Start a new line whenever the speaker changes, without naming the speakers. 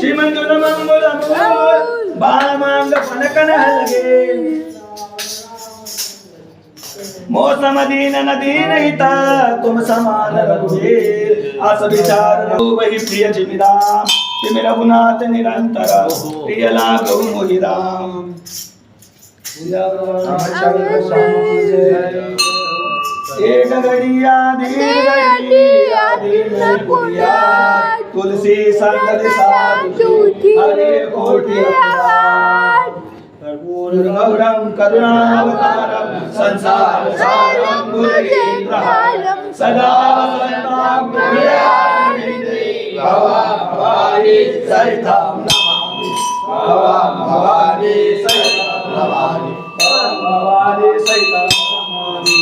श्रीमंगल मंगल बालमांग फनकन हलगे मौसम दीन नदीन हिता तुम समान रघुवीर आस विचार वही प्रिय जिमिदाम तिमिर रघुनाथ निरंतर प्रिय लागो मोहि राम। एक घड़िया तुलसी संगत साधु हरे कोटि कर्पूर गौरम करुणावतारम संसार सारम मुरलीधरम सदा वसंतम भवानी सहितं नमामि भवानी सहितं नमामि भवानी सहितं नमामि।